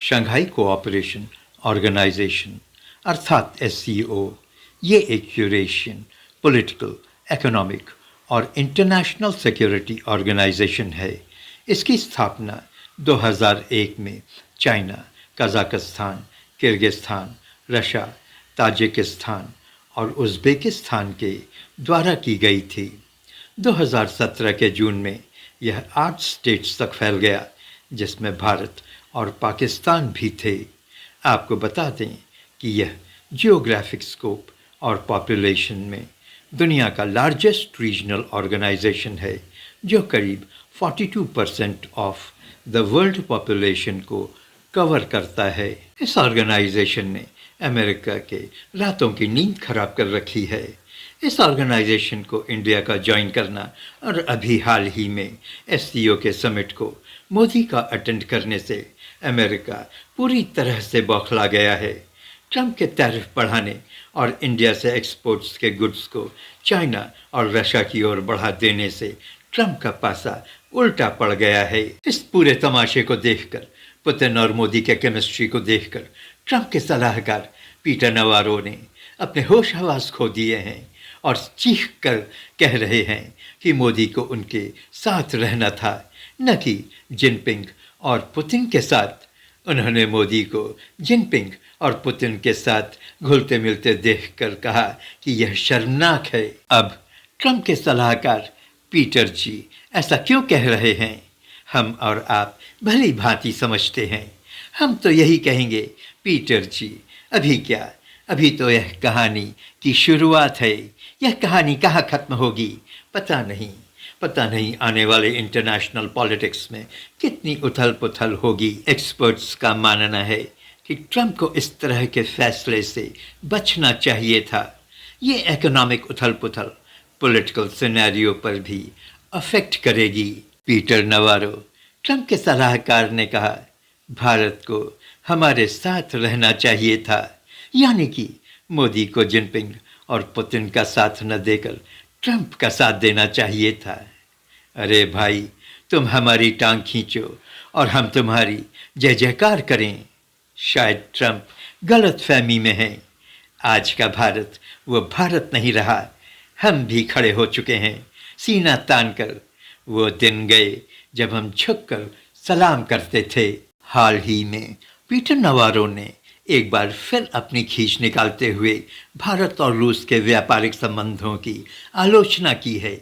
Shanghai cooperation organisation अर्थात SCO ये एक यूरेशियन पॉलिटिकल, इकोनॉमिक और इंटरनेशनल सिक्योरिटी ऑर्गेनाइजेशन है। इसकी स्थापना 2001 में China, Kazakhstan, Kyrgyzstan, Russia, Tajikistan और उज़्बेकिस्तान के द्वारा की गई थी। 2017 के जून में यह 8 स्टेट्स तक फैल गया, जिसमें भारत और पाकिस्तान भी थे। आपको बता दें कि यह जियोग्राफिक स्कोप और पॉपुलेशन में दुनिया का लार्जेस्ट रीजनल ऑर्गेनाइजेशन है, जो करीब 42% ऑफ द वर्ल्ड पॉपुलेशन को कवर करता है। इस ऑर्गेनाइजेशन ने अमेरिका के रातों की नींद खराब कर रखी है। इस ऑर्गेनाइजेशन को इंडिया का ज्वाइन करना और अभी हाल ही में एससीओ के समिट को मोदी का अटेंड करने से अमेरिका पूरी तरह से बौखला गया है। ट्रंप के टैरिफ बढ़ाने और इंडिया से एक्सपोर्ट्स के गुड्स को चाइना और रशिया की ओर बढ़ा देने से ट्रंप का पासा उल्टा पड़ गया है। इस पूरे तमाशे को देखकर, पुतिन और मोदी के केमिस्ट्री को देखकर ट्रंप के सलाहकार पीटर नवारो ने अपने होश हवास खो दिए हैं और चीख कर कह रहे हैं कि मोदी को उनके साथ रहना था, न कि जिनपिंग और पुतिन के साथ। उन्होंने मोदी को जिनपिंग और पुतिन के साथ घुलते मिलते देखकर कहा कि यह शर्मनाक है। अब ट्रंप के सलाहकार पीटर जी ऐसा क्यों कह रहे हैं, हम और आप भली भांति समझते हैं। हम तो यही कहेंगे, पीटर जी अभी क्या, अभी तो यह कहानी की शुरुआत है। यह कहानी कहाँ खत्म होगी पता नहीं आने वाले इंटरनेशनल पॉलिटिक्स में कितनी उथल पुथल होगी। एक्सपर्ट्स का मानना है कि ट्रंप को इस तरह के फैसले से बचना चाहिए था। ये इकोनॉमिक उथल पुथल पॉलिटिकल सिनेरियो पर भी अफेक्ट करेगी। पीटर नवारो, ट्रंप के सलाहकार, ने कहा, भारत को हमारे साथ रहना चाहिए था, यानी कि मोदी को जिनपिंग और पुतिन का साथ न देकर ट्रंप का साथ देना चाहिए था। अरे भाई, तुम हमारी टांग खींचो और हम तुम्हारी जय जयकार करें। शायद ट्रंप गलत फहमी में है। आज का भारत वो भारत नहीं रहा। हम भी खड़े हो चुके हैं, सीना तान कर। वो दिन गए जब हम झुककर सलाम करते थे। हाल ही में पीटर नवारो ने एक बार फिर अपनी खींच निकालते हुए भारत और रूस के व्यापारिक संबंधों की आलोचना की है।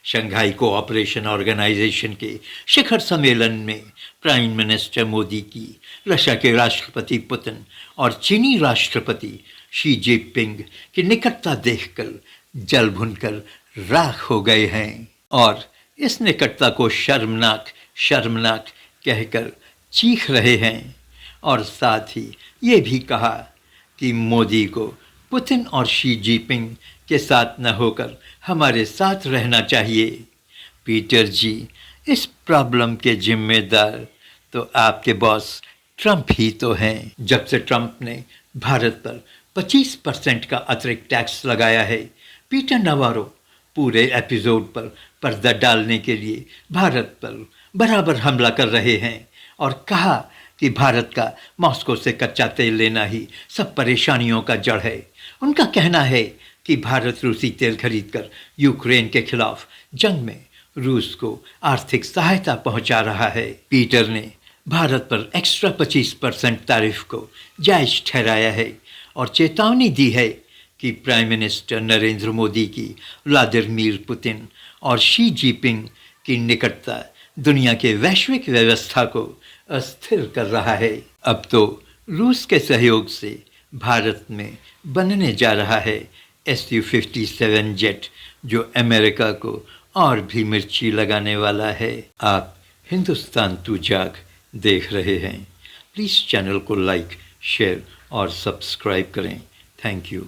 शंघाई कोऑपरेशन ऑर्गेनाइजेशन के शिखर सम्मेलन में प्राइम मिनिस्टर मोदी की रशिया के राष्ट्रपति पुतिन और चीनी राष्ट्रपति शी जिनपिंग की निकटता देखकर जल भुनकर राख हो गए हैं और इस निकटता को शर्मनाक कहकर चीख रहे हैं। और साथ ही ये भी कहा कि मोदी को पुतिन और शी जिनपिंग के साथ न होकर हमारे साथ रहना चाहिए। पीटर जी, इस प्रॉब्लम के जिम्मेदार तो आपके बॉस ट्रंप ही तो हैं। जब से ट्रंप ने भारत पर 25% का अतिरिक्त टैक्स लगाया है, पीटर नवारो पूरे एपिसोड पर पर्दा डालने के लिए भारत पर बराबर हमला कर रहे हैं और कहा कि भारत का मॉस्को से कच्चा तेल लेना ही सब परेशानियों का जड़ है। उनका कहना है कि भारत रूसी तेल खरीदकर यूक्रेन के खिलाफ जंग में रूस को आर्थिक सहायता पहुंचा रहा है। पीटर ने भारत पर एक्स्ट्रा 25% टैरिफ को जायज ठहराया है और चेतावनी दी है कि प्राइम मिनिस्टर नरेंद्र मोदी की व्लादिमीर पुतिन और शी जिनपिंग की निकटता दुनिया के वैश्विक व्यवस्था को अस्थिर कर रहा है। अब तो रूस के सहयोग से भारत में बनने जा रहा है Su-57 जेट, जो अमेरिका को और भी मिर्ची लगाने वाला है। आप हिंदुस्तान तू जाग देख रहे हैं। प्लीज़ चैनल को लाइक, शेयर और सब्सक्राइब करें। Thank you.